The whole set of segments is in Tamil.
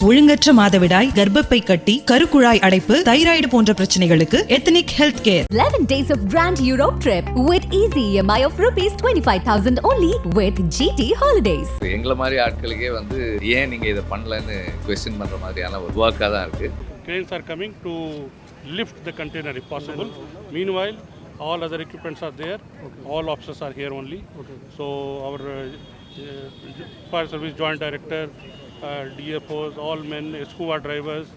ஒழுங்கற்ற மாதவிடாய், கர்ப்பப்பை கட்டி, கருக்குழாய் அடைப்பு, தைராய்டு போன்ற பிரச்சனைகளுக்கு ethnic health care. 11 days of Grand Europe trip with easy EMI of rupees 25,000 only with GT Holidays. எங்களை மாதிரி ஆட்களுக்கே வந்து ஏன் நீங்கள் இதை பண்ணலன்னு கொஸ்டின் பண்ணுற மாதிரியான ஒரு ஒர்க்காக தான் இருக்குது. Cranes are coming to lift the container if possible. Meanwhile, all other equipments are there. All officers are here only. So our fire service joint director, DFOs, all men, scuba drivers,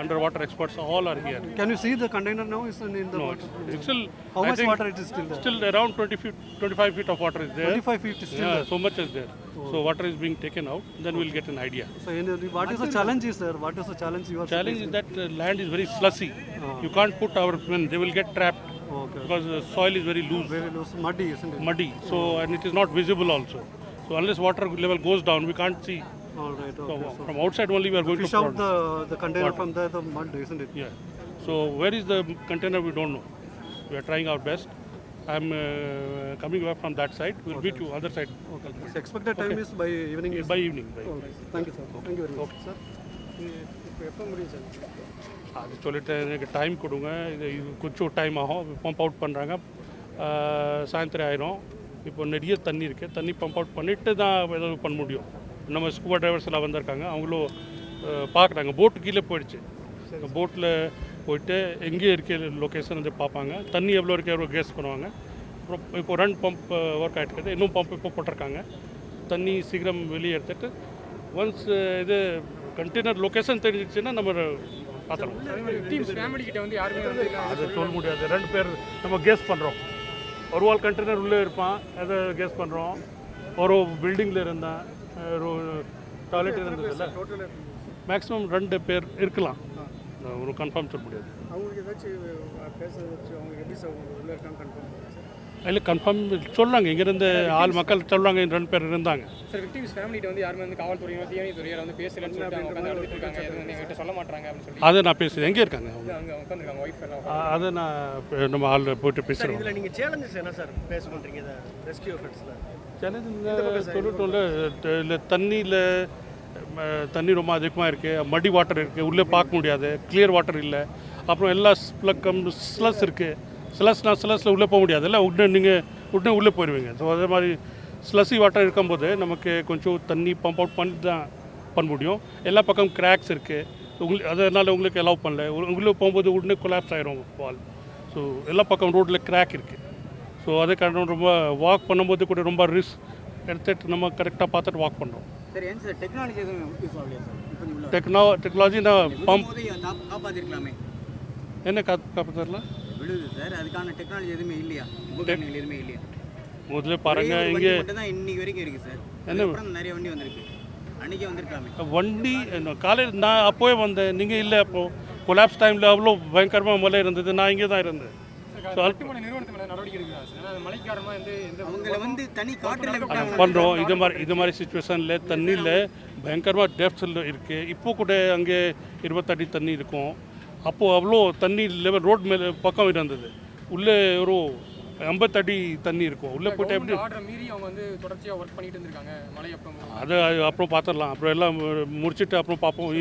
underwater experts, all are here. Can you see the container now? Is in the water? It's still. How much water it is still there? Still around 25 feet of water is there. 25 feet is still there. So much is there. So water is being taken out. Then we'll get an idea. So what is the challenge is there? What is the challenge you are Challenge is that land is very slushy. You can't put our men. They will get trapped. Because the soil is very loose. Very loose, muddy, isn't it? Muddy. So and it is not visible also. So unless water level goes down, we can't see. All right. So from outside only we are going to fish out the container water. From the mud, isn't it? Yeah. So where is the container? We don't know. We are trying our best. I'm coming back from that side. We'll meet you other side. Okay. So expected time is by evening. By evening. Thank you, sir. Thank you very much, sir. அது சொல்லிட்டு எனக்கு டைம் கொடுங்க. இது கொஞ்சம் டைம் ஆகும். பம்ப் அவுட் பண்ணுறாங்க. சாயந்தரம் ஆயிரும். இப்போ நிறைய தண்ணி இருக்குது. தண்ணி பம்ப் அவுட் பண்ணிவிட்டு தான் ஏதாவது பண்ண முடியும். நம்ம ஸ்கூபா டிரைவர்ஸ் எல்லாம் வந்திருக்காங்க. அவங்களும் பார்க்குறாங்க. போட்டு கீழே போயிடுச்சு. போட்டில் போயிட்டு எங்கே இருக்க லொக்கேஷன் வந்து பார்ப்பாங்க. தண்ணி எவ்வளோ இருக்கு எவ்வளோ கேஸ் பண்ணுவாங்க. அப்புறம் இப்போ 2 பம்ப் ஒர்க் ஆகிட்டு இருக்குது. இன்னும் பம்ப் இப்போ போட்டிருக்காங்க. தண்ணி சீக்கிரம் வெளியே எடுத்துகிட்டு ஒன்ஸ் இது கண்டெய்னர் லொக்கேஷன் தெரிஞ்சிச்சுன்னா நம்ம பார்த்துருவோம். அது சொல்ல முடியாது. 2 பேர் நம்ம கேஸ் பண்ணுறோம். ஒரு வால் கண்டெய்னர் உள்ளே இருப்பான். அதை கேஸ் பண்ணுறோம். ஒரு பில்டிங்கில் இருந்தான். ஒரு டாய்லெட் இருந்ததில்ல. மேக்ஸிமம் 2 பேர் இருக்கலாம். ஒரு கன்ஃபார்ம் சொல்ல முடியாது. இல்லை கன்ஃபார்ம் சொல்கிறாங்க. இங்கேருந்து ஆள் மக்கள் சொல்கிறாங்க 2 பேர் இருந்தாங்க. சார் விக்டிம்ஸ் ஃபேமிலிட்ட வந்து யாருமே வந்து காவல்துறையோ தீயணைத்துறையோ வந்து பேசலன்னு சொல்லிட்டு அவங்க உட்காந்து அழுதுட்டு இருக்காங்க. எதுவும் எங்கிட்ட சொல்ல மாட்டாங்க அப்படின்னு சொல்லி அதை நான் பேசுகிறேன். எங்கே இருக்காங்க அவங்க உட்காந்துருக்காங்க ஒய்ஃப் எல்லாம். அதை நான் நம்ம ஆள் போய்ட்டு பேசுகிறோம். இதில் நீங்கள் சேலஞ்சஸ் என்ன சார் பேச பண்ணுறீங்க இதை ரெஸ்கியூ எஃபர்ட்ஸில்? சேலஞ்சு சொல்லிட்டோம்ல. இல்லை தண்ணி ரொம்ப அதிகமாக இருக்குது. மடி வாட்டர் இருக்குது. உள்ளே பார்க்க முடியாது. கிளியர் வாட்டர் இல்லை. அப்புறம் எல்லா ஸ்லஸ் இருக்குது. ஸ்லஸில் உள்ளே போக முடியாது. இல்லை உடனே உள்ளே போயிடுவீங்க. ஸோ அதே மாதிரி ஸ்லஸி வாட்டர் இருக்கும்போது நமக்கு கொஞ்சம் தண்ணி பம்ப் அவுட் பண்ணி தான் பண்ண முடியும். எல்லா பக்கம் கிராக்ஸ் இருக்குது. அதனால் உங்களுக்கு அலோவ் பண்ணல. உள்ளே போகும்போது உடனே கொலாப்ஸ் ஆகிரும் வால். ஸோ எல்லா பக்கம் ரோட்டில் கிராக் இருக்குது. ஸோ அதே காரணம் ரொம்ப வாக் பண்ணும்போது கூட ரொம்ப ரிஸ்க் எடுத்துகிட்டு நம்ம கரெக்டாக பார்த்துட்டு வாக் பண்ணுறோம். சரி, ஏன் சார் டெக்னாலஜி எதுவும் யூஸ் ஆகலையா சார்? டெக்னாலஜினா பம்ப் காப்பாற்றிருக்கலாமே. என்ன காப்பாற்றலாம் விடுது சார். அதுக்கான டெக்னாலஜி எதுவுமே இல்லையா? உபகரணங்கள் எதுவுமே இல்லையா? முதல்ல பாருங்க. இங்கே தான் இன்னைக்கு வரைக்கும் இருக்குது சார். என்ன நிறைய வண்டி வந்திருக்கு. அன்றைக்கே வந்திருக்கலாமே வண்டி. காலையில் நான் அப்போவே வந்தேன். நீங்கள் இல்லை. அப்போது கொலாப்ஸ் டைமில் அவ்வளோ பயங்கரமாக மழை இருந்தது. நான் இங்கே தான் இருந்தேன். பண்ணுறோம். இது மாதிரி சுச்சுவேஷனில் தண்ணியில் பயங்கரமாக டெப்த்ஸில் இருக்குது. இப்போ கூட அங்கே 20 அடி தண்ணி இருக்கும். அப்போது அவ்வளோ தண்ணி லெவல் ரோட் மேலே பக்கம் இருந்தது. உள்ளே ஒரு 50 அடி தண்ணி இருக்கும். உள்ளே போய்ட்டு எப்படி அது அப்புறம் பார்த்துடலாம். அப்புறம் எல்லாம் முடிச்சுட்டு அப்புறம் பார்ப்போம்.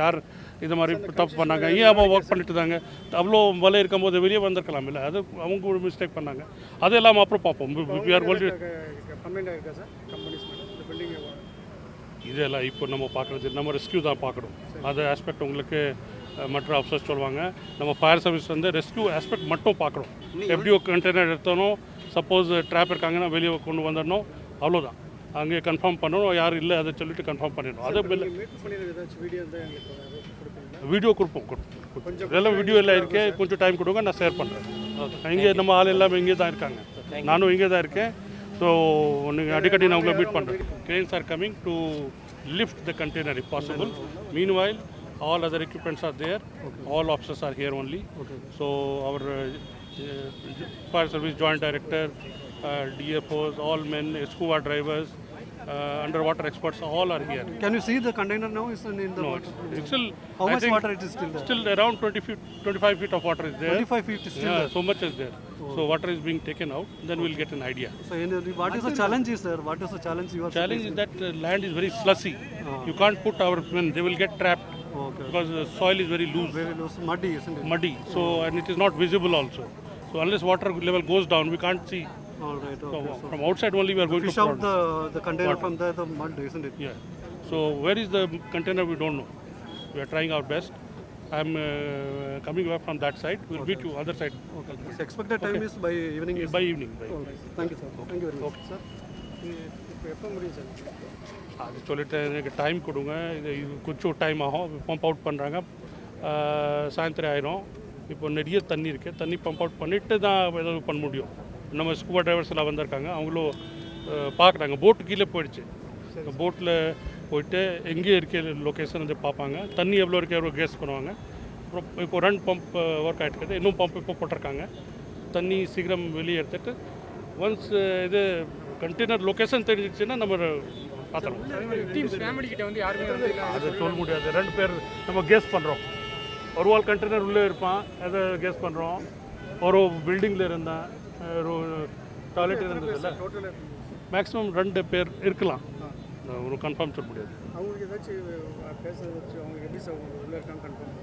யார் இது மாதிரி தப்பு பண்ணாங்க, ஏன் அவன் ஒர்க் பண்ணிட்டு இருந்தாங்க. அவ்வளோ மழை இருக்கும்போது வெளியே வந்திருக்கலாம். இல்லை அது அவங்க ஒரு மிஸ்டேக் பண்ணாங்க. அதெல்லாம் அப்புறம் பார்ப்போம். இதெல்லாம் இப்போ நம்ம பார்க்குறது நம்ம ரெஸ்கியூ தான் பார்க்கணும். அது ஆஸ்பெக்ட் உங்களுக்கு மற்ற ஆஃபீஸர்ஸ் சொல்லுவாங்க. நம்ம ஃபயர் சர்வீஸ் வந்து ரெஸ்கியூ ஆஸ்பெக்ட் மட்டும் பார்க்குறோம். எப்படியோ கண்டெய்னர் எடுத்தோம். சப்போஸ் ட்ராப் இருக்காங்கன்னா வெளியே கொண்டு வந்துடணும். அவ்வளோதான். அங்கே கன்ஃபார்ம் பண்ணணும். யாரும் இல்லை அதை சொல்லிட்டு கன்ஃபார்ம் பண்ணிடணும். அது வீடியோ கொடுப்போம். இதெல்லாம் வீடியோ எல்லாம் இருக்கே. கொஞ்சம் டைம் கொடுங்க, நான் ஷேர் பண்ணுறேன். இங்கே நம்ம ஆள் எல்லாமே இங்கே தான் இருக்காங்க. நானும் இங்கே தான் இருக்கேன். ஸோ நீங்கள் அடிக்கடி நான் உங்களை மீட் பண்ணுறேன். Cranes are coming to lift the container if possible. Meanwhile, all other equipments are there. All officers are here only. So our fire service joint director, DFOs, all men, scuba drivers, underwater experts, all are here. Can you see the container now? Is in the No, water? it's still. How I much think water it is still there? Still around 20 feet, 25 feet of water is there. 25 feet is still Yeah, there. so much is there. So water is being taken out. Then we'll get an idea. So what is the challenge is there? What is the challenge you are Challenge is facing? that land is very slushy. You can't put our men; they will get trapped Okay. because the soil is very loose, Very loose, muddy, isn't it? muddy. So and it is not visible also. So unless water level goes down, we can't see. All right. So Okay. So from outside only we are going fish to out prod. the container Water. from the mud, isn't it? Yeah. So where is the container? We don't know. We are trying our best. I'm coming back from that side. We'll meet you other side. Okay. So expected time is by evening. Is By evening. By All right. Thank you, sir. Thank you very much, sir. இப்போ எப்போ முடியும் சார்? அது சொல்லிட்டு எனக்கு டைம் கொடுங்க, இது கொஞ்சம் டைம் ஆகும். பம்ப் அவுட் பண்ணுறாங்க, சாயந்தரம் ஆயிரும். இப்போ நிறைய தண்ணி இருக்குது, தண்ணி பம்ப் அவுட் பண்ணிவிட்டு தான் ஏதாவது பண்ண முடியும். நம்ம ஸ்கூபா டிரைவர்ஸ் எல்லாம் வந்திருக்காங்க, அவங்களும் பார்க்குறாங்க. போட்டு கீழே போயிடுச்சு. போட்டில் போயிட்டு எங்கே இருக்க லொக்கேஷன் வந்து பார்ப்பாங்க, தண்ணி எவ்வளோ இருக்கு எவ்வளோ கேஸ் பண்ணுவாங்க. அப்புறம் இப்போ 2 பம்ப் ஒர்க் ஆகிட்டு இருக்குது, இன்னும் பம்ப் இப்போ போட்டிருக்காங்க. தண்ணி சீக்கிரம் வெளியே எடுத்துட்டு ஒன்ஸ் இது கண்டெய்னர் லொக்கேஷன் தெரிஞ்சிச்சுன்னா நம்ம பார்த்துக்கலாம். விக்டிம்ஸ் ஃபேமிலி கிட்ட வந்து யாருமே வந்து இல்லை. அது சொல்ல முடியாது. 2 பேர் நம்ம கெஸ் பண்ணுறோம். ஒரு வால் கண்டெய்னர் உள்ளே இருப்பான், அதை கெஸ் பண்ணுறோம். ஒரு பில்டிங்கில் இருந்தான், ஒரு டாய்லெட் இருந்ததில்ல. மேக்ஸிமம் 2 பேர் இருக்கலாம், ஒரு கன்ஃபார்ம் சொல்ல முடியாது. அவங்களுக்கு ஏதாச்சும் பேசுறது வச்சு அவங்க எப்படி சார் உள்ள இருக்காங்க கன்ஃபார்ம்?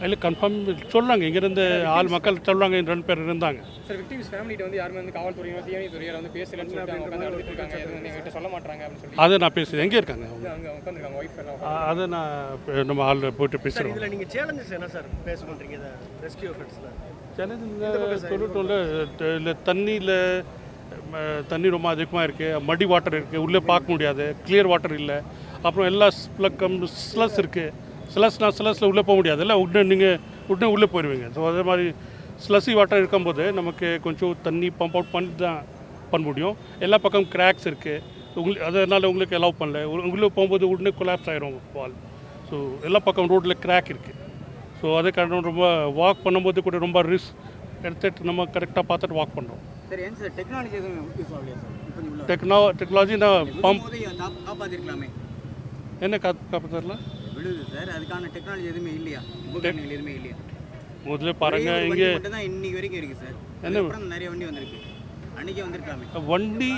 இல்லை கன்ஃபார்ம் சொல்கிறாங்க, இங்கேருந்து ஆள் மக்கள் சொல்கிறாங்க 2 பேர் இருந்தாங்க. சார் விக்டிம்ஸ் ஃபேமிலி கிட்ட வந்து யாருமே வந்து காவல்துறையினர் தீயணைத்துறையினர் வந்து பேசலன்னு சொல்லிட்டு அவங்க உட்காந்து அழுதுட்டு இருக்காங்க, எதுவும் வந்து எங்ககிட்ட சொல்ல மாட்டாங்க அப்படின்னு சொல்லி அதை நான் பேசுகிறேன். எங்கே இருக்காங்க அவங்க? அங்கே உட்காந்துருக்காங்க ஒய்ஃப் எல்லாம். அதை நான் நம்ம ஆள் போய்ட்டு பேசுகிறோம். இதில் நீங்கள் சேலஞ்சஸ் என்ன சார் பேஸ் பண்ணுறீங்க இதை ரெஸ்கியூ எஃபர்ட்ஸில்? சேலஞ்ச் சொல்லிட்டோம்ல, இல்லை தண்ணி ரொம்ப அதிகமாக இருக்குது, மடி வாட்டர் இருக்குது, உள்ளே பார்க்க முடியாது, கிளியர் வாட்டர் இல்லை. அப்புறம் எல்லா ஸ்லஸ் இருக்குது. ஸ்லஸில் உள்ளே போக முடியாது, இல்லை உடனே உள்ளே போயிடுவீங்க. ஸோ அதே மாதிரி ஸ்லஸி வாட்டர் இருக்கும்போது நமக்கு கொஞ்சம் தண்ணி பம்ப் அவுட் பண்ணி தான் பண்ண முடியும். எல்லா பக்கம் கிராக்ஸ் இருக்குது, அதனால் உங்களுக்கு அலோவ் பண்ணல. உள்ளே போகும்போது உடனே கொலாப்ஸ் ஆகிரும் வால். ஸோ எல்லா பக்கம் ரோட்டில் கிராக் இருக்குது. ஸோ அதே காரணம் ரொம்ப வாக் பண்ணும்போது கூட ரொம்ப ரிஸ்க் எடுத்துகிட்டு நம்ம கரெக்டாக பார்த்துட்டு வாக் பண்ணுறோம். சரி, ஏன் சார் டெக்னாலஜி எதுவும் யூஸ் ஆகலையா சார்? டெக்னாலஜி நான் பம்ப் காப்பாற்றிருக்கலாமே. என்ன காப்பாற்றலாம் விழுது சார், அதுக்கான டெக்னாலஜி எதுவுமே இல்லையா? உபகரணங்கள் எதுவுமே இல்லையா? முதல்ல பாருங்கள், இங்கே மட்டும் தான் இன்னைக்கு வரைக்கும் இருக்குது சார். என்ன நிறைய வண்டி வந்திருக்கு, அன்றைக்கே வந்திருக்கலாமே. வண்டி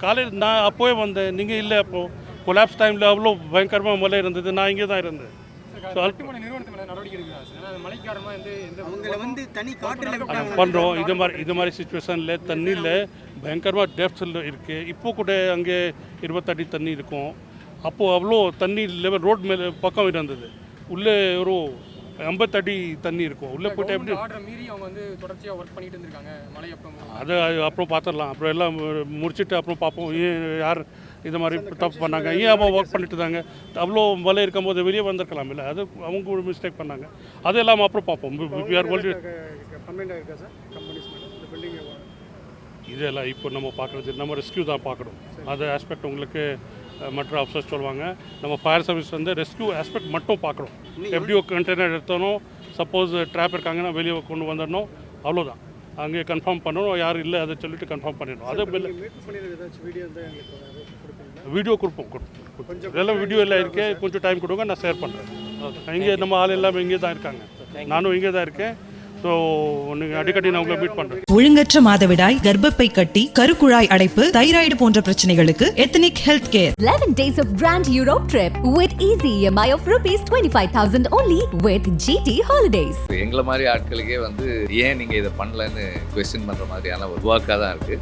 காலையில் நான் அப்போவே வந்தேன், நீங்கள் இல்லை. அப்போது கொலாப்ஸ் டைமில் அவ்வளோ பயங்கரமாக மழை இருந்தது, நான் இங்கே தான் இருந்தேன். ஸோ கட்டுமான நிறுவனத்து மேலே நடவடிக்கை எடுக்கிறாங்க சார். ஏன்னா மழை காரணமாக வந்து அவங்கள வந்து தனி காற்றில் பண்ணுறோம். இது மாதிரி சுச்சுவேஷனில் தண்ணியில் பயங்கரமாக டெப்த்ஸில் இருக்குது. இப்போ கூட அங்கே 20 அடி தண்ணி இருக்கும். அப்போது அவ்வளோ தண்ணி லெவல் ரோட் மேலே பக்கம் இருந்தது. உள்ளே ஒரு 50 அடி தண்ணி இருக்கும். உள்ளே போய்ட்டு எப்படி ஆர்டர் மீறி அவங்க வந்து தொடர்ச்சியாக ஒர்க் பண்ணிட்டு இருந்திருக்காங்க மழை அப்போ. அது அப்புறம் பார்த்துடலாம். அப்புறம் எல்லாம் முடிச்சுட்டு அப்புறம் பார்ப்போம், ஏன் யார் இது மாதிரி தப்பு பண்ணாங்க, ஏன் அவன் ஒர்க் பண்ணிட்டு இருந்தாங்க. அவ்வளோ மழை இருக்கும்போது வெளியே வந்திருக்கலாம் இல்லை, அது அவங்க ஒரு மிஸ்டேக் பண்ணாங்க. அது எல்லாம் அப்புறம் பார்ப்போம். இதெல்லாம் இப்போ நம்ம பார்க்குறது நம்ம ரெஸ்கியூ தான் பார்க்கணும். அது ஆஸ்பெக்ட் உங்களுக்கு மற்ற ஆஃபீஸர்ஸ் சொல்லுவாங்க. நம்ம ஃபயர் சர்வீஸ் வந்து ரெஸ்கியூ ஆஸ்பெக்ட் மட்டும் பார்க்குறோம். எப்படியோ கண்டெய்னர் எடுத்தோம், சப்போஸ் ட்ராப் இருக்காங்கன்னா வெளியே கொண்டு வந்துடணும், அவ்வளோதான். அங்கே கன்ஃபார்ம் பண்ணணும், யாரும் இல்லை அதை சொல்லிட்டு கன்ஃபார்ம் பண்ணிடணும். அதை வீடியோ கொடுப்போம். இதெல்லாம் வீடியோ எல்லாம் இருக்கே, கொஞ்சம் டைம் கொடுங்க, நான் ஷேர் பண்ணுறேன். இங்கே நம்ம ஆள் எல்லாமே இங்கே தான் இருக்காங்க, நானும் இங்கே தான் இருக்கேன். ஸோ நீங்கள் அடிக்கடி நான் உங்களை மீட் பண்ணுறேன். ஒழுங்கற்ற மாதவிடாய், கர்ப்பப்பை கட்டி, கருக்குழாய் அடைப்பு, தைராய்டு போன்ற பிரச்சனைகளுக்கு ethnic health care. 11 days of Grand Europe trip with easy EMI of rupees 25,000 only with GT Holidays. எங்களை மாதிரி ஆட்களுக்கே வந்து ஏன் நீங்கள் இதை பண்ணலன்னு கொஸ்டின் பண்ணுற மாதிரியான ஒரு ஒர்க்காக தான் இருக்குது.